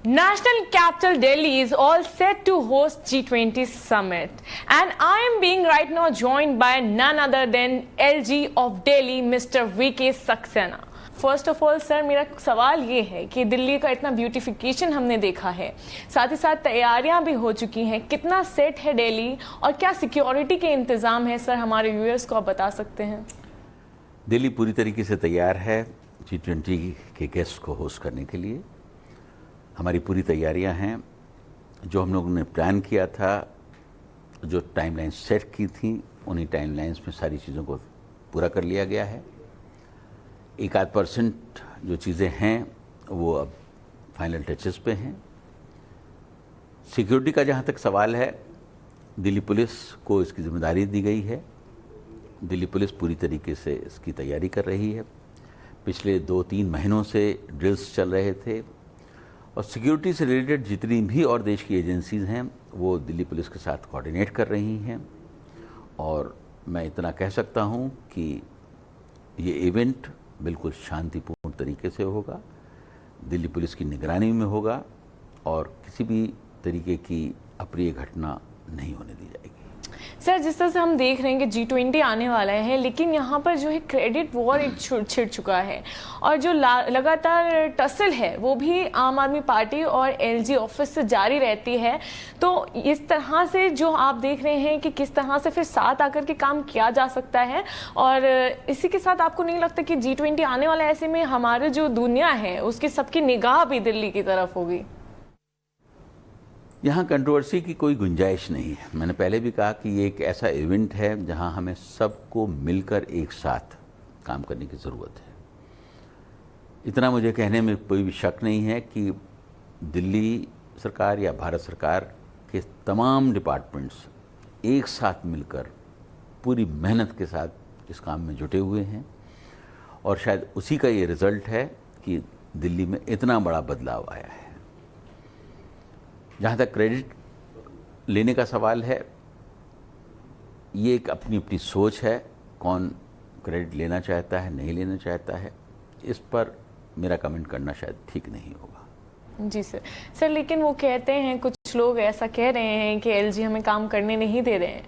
National capital Delhi is all set to host G20 summit, and I am being right now joined by none other than LG of Delhi, Mr. VK Saxena. First of all sir, मेरा सवाल ये है कि दिल्ली का इतना beautification हमने देखा है, साथ ही साथ तैयारियां भी हो चुकी हैं, कितना सेट है दिल्ली और क्या सिक्योरिटी के इंतज़ाम है सर, हमारे व्यूअर्स को आप बता सकते हैं? दिल्ली पूरी तरीके से तैयार है G20 के गेस्ट को होस्ट करने के लिए। हमारी पूरी तैयारियां हैं। जो हम लोगों ने प्लान किया था, जो टाइमलाइन सेट की थी, उन्हीं टाइमलाइंस में सारी चीज़ों को पूरा कर लिया गया है। 1-8% जो चीज़ें हैं वो अब फाइनल टचेस पे हैं। सिक्योरिटी का जहाँ तक सवाल है, दिल्ली पुलिस को इसकी जिम्मेदारी दी गई है। दिल्ली पुलिस पूरी तरीके से इसकी तैयारी कर रही है। पिछले 2-3 महीनों से ड्रिल्स चल रहे थे और सिक्योरिटी से रिलेटेड जितनी भी और देश की एजेंसीज़ हैं वो दिल्ली पुलिस के साथ कोऑर्डिनेट कर रही हैं। और मैं इतना कह सकता हूं कि ये इवेंट बिल्कुल शांतिपूर्ण तरीके से होगा, दिल्ली पुलिस की निगरानी में होगा और किसी भी तरीके की अप्रिय घटना नहीं होने दी जाएगी। सर, जिस तरह से हम देख रहे हैं कि G20 आने वाला है, लेकिन यहाँ पर जो है क्रेडिट वॉर एक छिड़ चुका है और जो लगातार टसल है वो भी आम आदमी पार्टी और LG ऑफिस से जारी रहती है। तो इस तरह से जो आप देख रहे हैं कि किस तरह से फिर साथ आकर के काम किया जा सकता है, और इसी के साथ आपको नहीं लगता कि G20 आने वाला है, ऐसे में हमारे जो दुनिया है उसकी सबकी निगाह भी दिल्ली की तरफ होगी? यहाँ कंट्रोवर्सी की कोई गुंजाइश नहीं है। मैंने पहले भी कहा कि ये एक ऐसा इवेंट है जहाँ हमें सबको मिलकर एक साथ काम करने की ज़रूरत है। इतना मुझे कहने में कोई भी शक नहीं है कि दिल्ली सरकार या भारत सरकार के तमाम डिपार्टमेंट्स एक साथ मिलकर पूरी मेहनत के साथ इस काम में जुटे हुए हैं और शायद उसी का ये रिज़ल्ट है कि दिल्ली में इतना बड़ा बदलाव आया है। जहाँ तक क्रेडिट लेने का सवाल है, ये एक अपनी अपनी सोच है, कौन क्रेडिट लेना चाहता है, नहीं लेना चाहता है, इस पर मेरा कमेंट करना शायद ठीक नहीं होगा। जी सर, लेकिन वो कहते हैं, कुछ लोग ऐसा कह रहे हैं कि LG हमें काम करने नहीं दे रहे हैं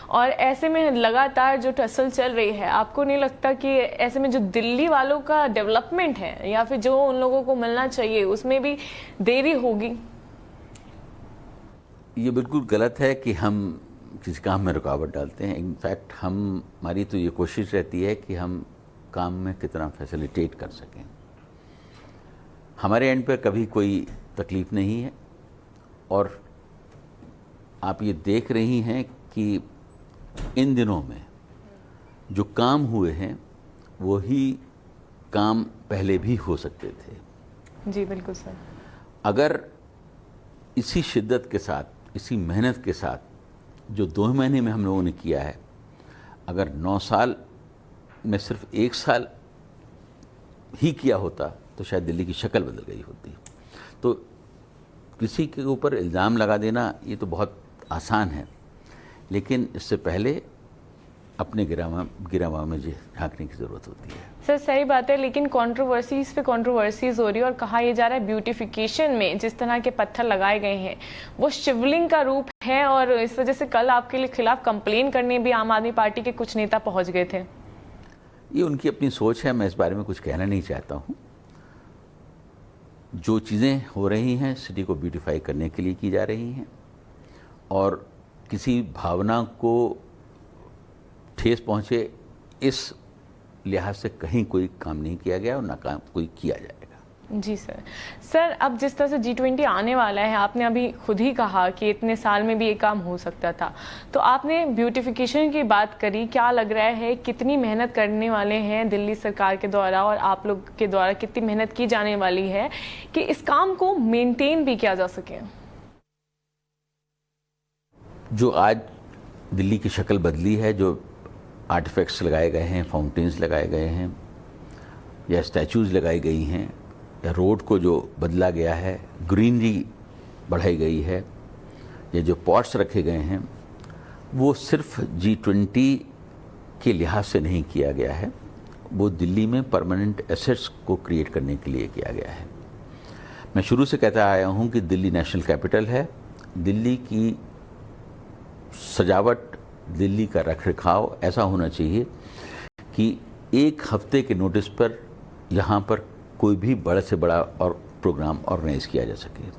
और ऐसे में लगातार जो टसल चल रही है, आपको नहीं लगता कि ऐसे में जो दिल्ली वालों का डेवलपमेंट है या फिर जो उन लोगों को मिलना चाहिए उसमें भी देरी होगी? ये बिल्कुल गलत है कि हम किसी काम में रुकावट डालते हैं। इनफैक्ट हमारी तो ये कोशिश रहती है कि हम काम में कितना फैसिलिटेट कर सकें। हमारे एंड पर कभी कोई तकलीफ़ नहीं है और आप ये देख रही हैं कि इन दिनों में जो काम हुए हैं वही काम पहले भी हो सकते थे। जी बिल्कुल सर। अगर इसी शिद्दत के साथ, इसी मेहनत के साथ जो 2 महीने में हम लोगों ने किया है, अगर 9 साल में सिर्फ 1 साल ही किया होता तो शायद दिल्ली की शक्ल बदल गई होती। तो किसी के ऊपर इल्ज़ाम लगा देना ये तो बहुत आसान है, लेकिन इससे पहले अपने गिरावा में झांकने की ज़रूरत होती है। सर सही बात है, लेकिन कंट्रोवर्सीज पे कंट्रोवर्सीज हो रही है और कहा यह जा रहा है ब्यूटिफिकेशन में जिस तरह के पत्थर लगाए गए हैं वो शिवलिंग का रूप है, और इस वजह से कल आपके खिलाफ कंप्लेन करने भी आम आदमी पार्टी के कुछ नेता पहुंच गए थे। ये उनकी अपनी सोच है, मैं इस बारे में कुछ कहना नहीं चाहता हूँ। जो चीज़ें हो रही हैं सिटी को ब्यूटिफाई करने के लिए की जा रही हैं और किसी भावना को ठेस पहुँचे इस लिहाज से कहीं कोई काम नहीं किया गया और ना काम कोई किया जाएगा। जी सर, अब जिस तरह से G20 आने वाला है, आपने अभी खुद ही कहा कि इतने साल में भी ये काम हो सकता था, तो आपने ब्यूटिफिकेशन की बात करी, क्या लग रहा है कितनी मेहनत करने वाले हैं दिल्ली सरकार के द्वारा और आप लोग के द्वारा कितनी मेहनत की जाने वाली है कि इस काम को मेंटेन भी किया जा सके? जो आज दिल्ली की शक्ल बदली है, जो आर्टिफैक्ट्स लगाए गए हैं, फाउंटेन्स लगाए गए हैं या स्टैचूज़ लगाई गई हैं या रोड को जो बदला गया है, ग्रीनरी बढ़ाई गई है, या जो पॉट्स रखे गए हैं, वो सिर्फ G20 के लिहाज से नहीं किया गया है, वो दिल्ली में परमानेंट एसेट्स को क्रिएट करने के लिए किया गया है। मैं शुरू से कहता आया हूँ कि दिल्ली नेशनल कैपिटल है। दिल्ली की सजावट, दिल्ली का रखरखाव ऐसा होना चाहिए कि एक हफ्ते के नोटिस पर यहाँ पर कोई भी बड़ा से बड़ा और प्रोग्राम ऑर्गेनाइज किया जा सके।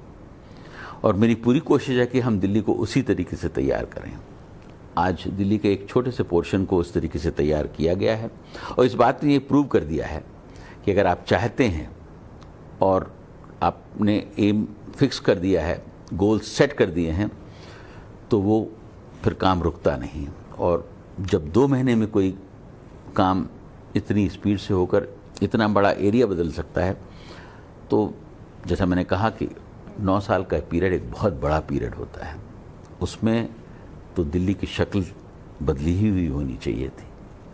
और मेरी पूरी कोशिश है कि हम दिल्ली को उसी तरीके से तैयार करें। आज दिल्ली के एक छोटे से पोर्शन को उस तरीके से तैयार किया गया है और इस बात ने ये प्रूव कर दिया है कि अगर आप चाहते हैं और आपने एम फिक्स कर दिया है, गोल सेट कर दिए हैं, तो वो फिर काम रुकता नहीं। और जब 2 महीने में कोई काम इतनी स्पीड से होकर इतना बड़ा एरिया बदल सकता है, तो जैसा मैंने कहा कि 9 साल का पीरियड एक बहुत बड़ा पीरियड होता है। उसमें तो दिल्ली की शक्ल बदली ही हुई होनी चाहिए थी,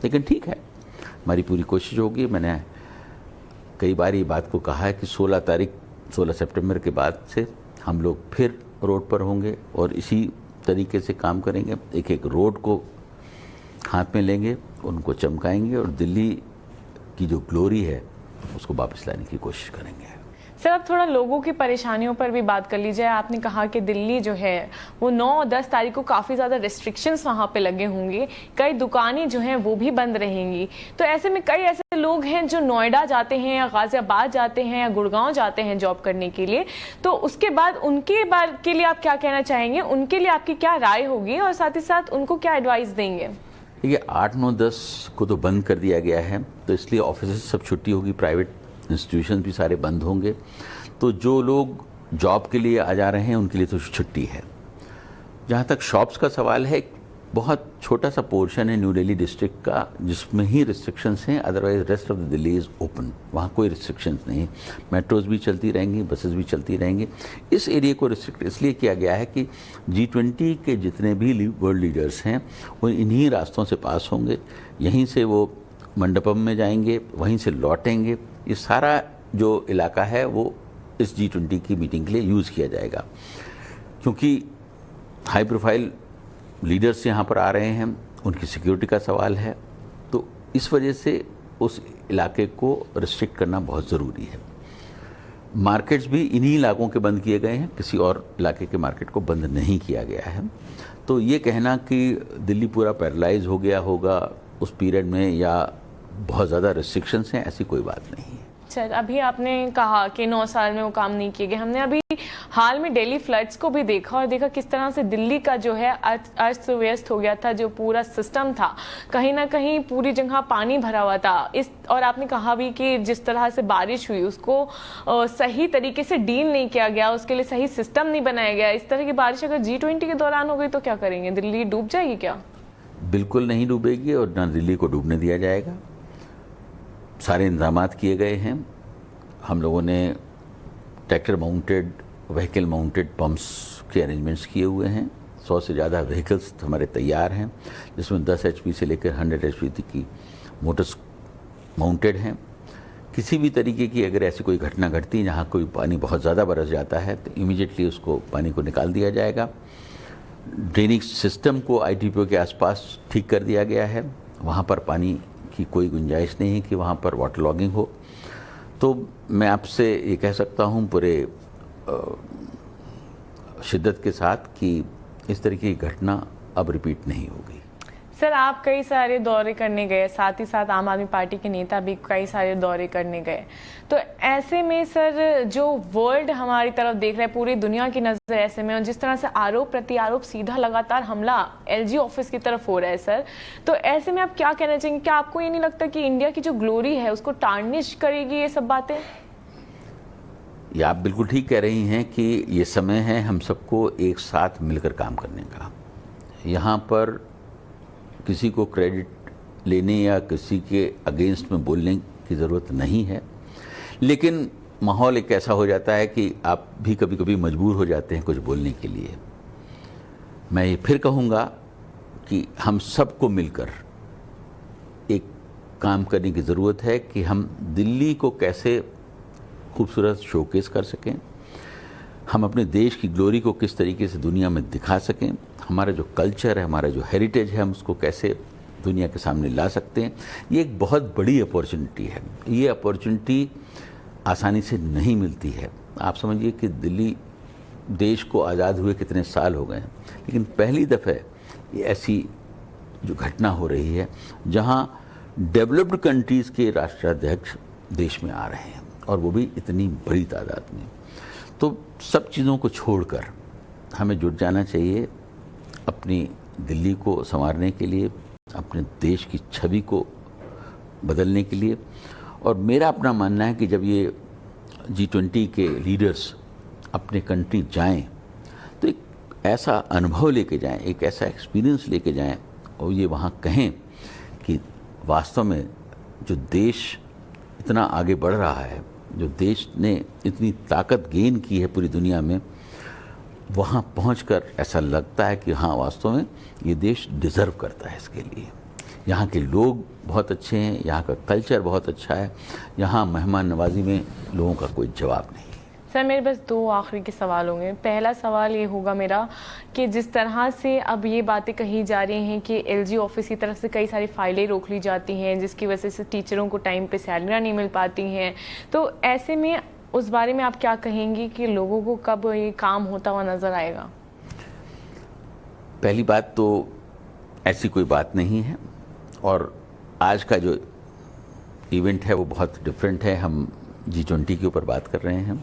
लेकिन ठीक है, हमारी पूरी कोशिश होगी। मैंने कई बार ये बात को कहा है कि 16 सितंबर के बाद से हम लोग फिर रोड पर होंगे और इसी तरीके से काम करेंगे। एक एक रोड को हाथ में लेंगे, उनको चमकाएंगे और दिल्ली की जो ग्लोरी है उसको वापस लाने की कोशिश करेंगे। सर, अब थोड़ा लोगों की परेशानियों पर भी बात कर लीजिए। आपने कहा कि दिल्ली जो है वो 9 और 10 तारीख को काफ़ी ज़्यादा रिस्ट्रिक्शंस वहाँ पे लगे होंगे, कई दुकानें जो हैं वो भी बंद रहेंगी। तो ऐसे में कई ऐसे लोग हैं जो नोएडा जाते हैं या गाज़ियाबाद जाते हैं या गुड़गांव जाते हैं जॉब करने के लिए, तो उसके बाद उनके बारे के लिए आप क्या कहना चाहेंगे? उनके लिए आपकी क्या राय होगी और साथ ही साथ उनको क्या एडवाइस देंगे? देखिए, 8, 9, 10 को तो बंद कर दिया गया है, तो इसलिए ऑफिस सब छुट्टी होगी, प्राइवेट इंस्टीट्यूशन भी सारे बंद होंगे। तो जो लोग जॉब के लिए आ जा रहे हैं उनके लिए तो छुट्टी है। जहाँ तक शॉप्स का सवाल है, बहुत छोटा सा पोर्शन है न्यू दिल्ली डिस्ट्रिक्ट का जिसमें ही रिस्ट्रिक्शंस हैं, otherwise rest of the Delhi is open. वहाँ कोई रिस्ट्रिक्शंस नहीं। मेट्रोज भी चलती रहेंगी, बसेस भी चलती रहेंगी। इस एरिया को रिस्ट्रिक्ट इसलिए किया गया है कि G20 के जितने भी वर्ल्ड लीडर्स हैं वो इन्हीं रास्तों से पास होंगे, यहीं से वो मंडपम में जाएंगे, वहीं से लौटेंगे। ये सारा जो इलाका है वो इस G20 की मीटिंग के लिए यूज़ किया जाएगा। क्योंकि हाई प्रोफाइल लीडर्स यहाँ पर आ रहे हैं, उनकी सिक्योरिटी का सवाल है, तो इस वजह से उस इलाके को रिस्ट्रिक्ट करना बहुत ज़रूरी है। मार्केट्स भी इन्हीं इलाकों के बंद किए गए हैं, किसी और इलाके के मार्केट को बंद नहीं किया गया है। तो ये कहना कि दिल्ली पूरा पैरालाइज हो गया होगा उस पीरियड में या बहुत ज़्यादा रिस्ट्रिक्शंस हैं, ऐसी कोई बात नहीं है। सर, अभी आपने कहा कि 9 साल में वो काम नहीं किए गए। हमने अभी हाल में दिल्ली फ्लड्स को भी देखा और देखा किस तरह से दिल्ली का जो है अस्त व्यस्त हो गया था। जो पूरा सिस्टम था, कहीं ना कहीं पूरी जगह पानी भरा हुआ था। और आपने कहा भी कि जिस तरह से बारिश हुई उसको सही तरीके से डील नहीं किया गया, उसके लिए सही सिस्टम नहीं बनाया गया। इस तरह की बारिश अगर G20 के दौरान हो गई तो क्या करेंगे? दिल्ली डूब जाएगी क्या? बिल्कुल नहीं डूबेगी और ना दिल्ली को डूबने दिया जाएगा। सारे इंतजाम किए गए हैं। हम लोगों ने tractor mounted, vehicle mounted pumps के अरेंजमेंट्स किए हुए हैं। 100 से ज़्यादा व्हीकल्स हमारे तैयार हैं, जिसमें 10 HP से लेकर 100 HP तक की मोटर्स माउंटेड हैं। किसी भी तरीके की अगर ऐसी कोई घटना घटती है जहाँ कोई पानी बहुत ज़्यादा बरस जाता है तो इमीडिएटली उसको पानी को निकाल दिया जाएगा। ड्रेनेज सिस्टम को ITPO के आसपास ठीक कर दिया गया है। वहाँ पर पानी की कोई गुंजाइश नहीं है कि वहाँ पर वाटर लॉगिंग हो। तो मैं आपसे ये कह सकता हूँ पूरे शिद्दत के साथ कि इस तरह की घटना अब रिपीट नहीं होगी। सर, आप कई सारे दौरे करने गए, साथ ही साथ आम आदमी पार्टी के नेता भी कई सारे दौरे करने गए। तो ऐसे में सर, जो वर्ल्ड हमारी तरफ देख रहा है, पूरी दुनिया की नज़र ऐसे में, और जिस तरह से आरोप प्रति आरोप सीधा लगातार हमला LG ऑफिस की तरफ हो रहा है सर, तो ऐसे में आप क्या कहना चाहेंगे? क्या आपको ये नहीं लगता कि इंडिया की जो ग्लोरी है उसको टार्निश करेगी ये सब बातें? ये आप बिल्कुल ठीक कह रही हैं कि ये समय है हम सबको एक साथ मिलकर काम करने का। यहाँ पर किसी को क्रेडिट लेने या किसी के अगेंस्ट में बोलने की ज़रूरत नहीं है, लेकिन माहौल एक ऐसा हो जाता है कि आप भी कभी कभी मजबूर हो जाते हैं कुछ बोलने के लिए। मैं ये फिर कहूँगा कि हम सबको मिलकर एक काम करने की ज़रूरत है कि हम दिल्ली को कैसे खूबसूरत शोकेस कर सकें, हम अपने देश की ग्लोरी को किस तरीके से दुनिया में दिखा सकें, हमारा जो कल्चर है, हमारा जो हेरिटेज है, हम उसको कैसे दुनिया के सामने ला सकते हैं। ये एक बहुत बड़ी अपॉर्चुनिटी है। ये अपॉर्चुनिटी आसानी से नहीं मिलती है। आप समझिए कि दिल्ली देश को आज़ाद हुए कितने साल हो गए हैं, लेकिन पहली दफ़े ये ऐसी जो घटना हो रही है जहां डेवलप्ड कंट्रीज़ के राष्ट्राध्यक्ष देश में आ रहे हैं, और वो भी इतनी बड़ी तादाद में। तो सब चीज़ों को छोड़कर हमें जुट जाना चाहिए अपनी दिल्ली को संवारने के लिए, अपने देश की छवि को बदलने के लिए। और मेरा अपना मानना है कि जब ये G20 के लीडर्स अपने कंट्री जाएं तो एक ऐसा अनुभव लेके जाएं, एक ऐसा एक्सपीरियंस लेके जाएं, और ये वहाँ कहें कि वास्तव में जो देश इतना आगे बढ़ रहा है, जो देश ने इतनी ताकत गेन की है पूरी दुनिया में, वहाँ पहुंचकर ऐसा लगता है कि हाँ, वास्तव में ये देश डिज़र्व करता है इसके लिए। यहाँ के लोग बहुत अच्छे हैं, यहाँ का कल्चर बहुत अच्छा है, यहाँ मेहमान नवाजी में लोगों का कोई जवाब नहीं। सर मेरे बस 2 आखिरी के सवाल होंगे। पहला सवाल ये होगा मेरा कि जिस तरह से अब ये बातें कही जा रही हैं कि LG ऑफिस की तरफ से कई सारी फाइलें रोक ली जाती हैं, जिसकी वजह से टीचरों को टाइम पे सैलरियाँ नहीं मिल पाती हैं, तो ऐसे में उस बारे में आप क्या कहेंगी कि लोगों को कब ये काम होता हुआ नज़र आएगा? पहली बात तो ऐसी कोई बात नहीं है, और आज का जो इवेंट है वो बहुत डिफरेंट है। हम G20 के ऊपर बात कर रहे हैं।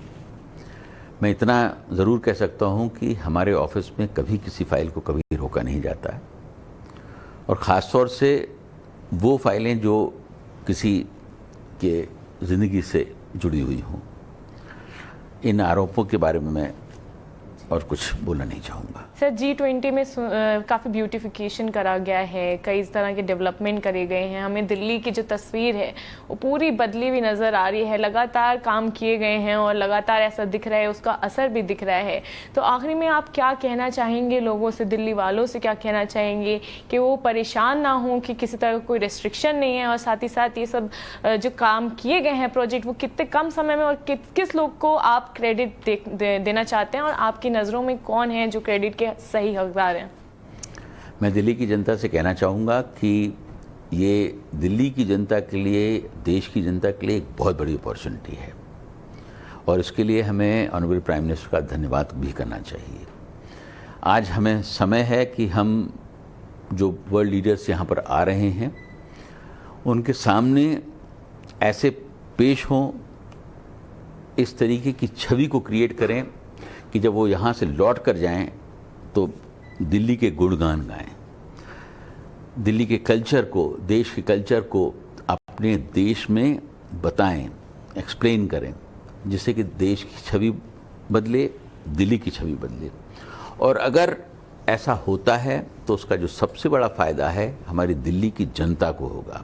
मैं इतना ज़रूर कह सकता हूँ कि हमारे ऑफिस में कभी किसी फाइल को कभी रोका नहीं जाता है, और ख़ास तौर से वो फाइलें जो किसी के ज़िंदगी से जुड़ी हुई हों। इन आरोपों के बारे में मैं और कुछ बोलना नहीं चाहूँगा। सर G20 में काफ़ी ब्यूटिफिकेशन करा गया है, कई तरह के डेवलपमेंट करे गए हैं, हमें दिल्ली की जो तस्वीर है वो पूरी बदली हुई नज़र आ रही है, लगातार काम किए गए हैं और लगातार ऐसा दिख रहा है, उसका असर भी दिख रहा है। तो आखिरी में आप क्या कहना चाहेंगे लोगों से, दिल्ली वालों से क्या कहना चाहेंगे कि वो परेशान ना हों कि किसी तरह का कोई रेस्ट्रिक्शन नहीं है, और साथ ही साथ ये सब जो काम किए गए हैं प्रोजेक्ट, वो कितने कम समय में और किस लोग को आप क्रेडिट देना चाहते हैं, और आपकी नज़रों में कौन है जो क्रेडिट के सही हकदार हैं? मैं दिल्ली की जनता से कहना चाहूँगा कि ये दिल्ली की जनता के लिए, देश की जनता के लिए एक बहुत बड़ी अपॉर्चुनिटी है, और इसके लिए हमें ऑनरेबल प्राइम मिनिस्टर का धन्यवाद भी करना चाहिए। आज हमें समय है कि हम जो वर्ल्ड लीडर्स यहाँ पर आ रहे हैं उनके सामने ऐसे पेश हों, इस तरीके की छवि को क्रिएट करें कि जब वो यहाँ से लौट कर जाएं तो दिल्ली के गुणगान गाएं, दिल्ली के कल्चर को, देश के कल्चर को अपने देश में बताएं, एक्सप्लेन करें, जिससे कि देश की छवि बदले, दिल्ली की छवि बदले। और अगर ऐसा होता है तो उसका जो सबसे बड़ा फ़ायदा है हमारी दिल्ली की जनता को होगा।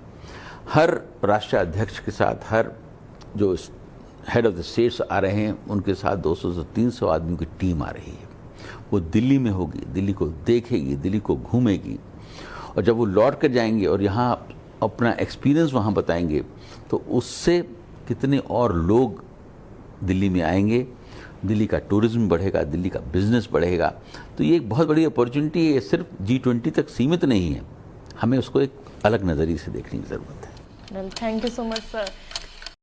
हर राष्ट्राध्यक्ष के साथ, हर जो हेड ऑफ द स्टेट्स आ रहे हैं उनके साथ 200 से 300 आदमियों की टीम आ रही है, वो दिल्ली में होगी, दिल्ली को देखेगी, दिल्ली को घूमेगी, और जब वो लौट कर जाएंगे और यहाँ अपना एक्सपीरियंस वहाँ बताएंगे तो उससे कितने और लोग दिल्ली में आएंगे, दिल्ली का टूरिज्म बढ़ेगा, दिल्ली का बिजनेस बढ़ेगा। तो ये एक बहुत बड़ी अपॉर्चुनिटी है, सिर्फ G20 तक सीमित नहीं है, हमें उसको एक अलग नज़रिए से देखने की ज़रूरत है। Thank you so much sir.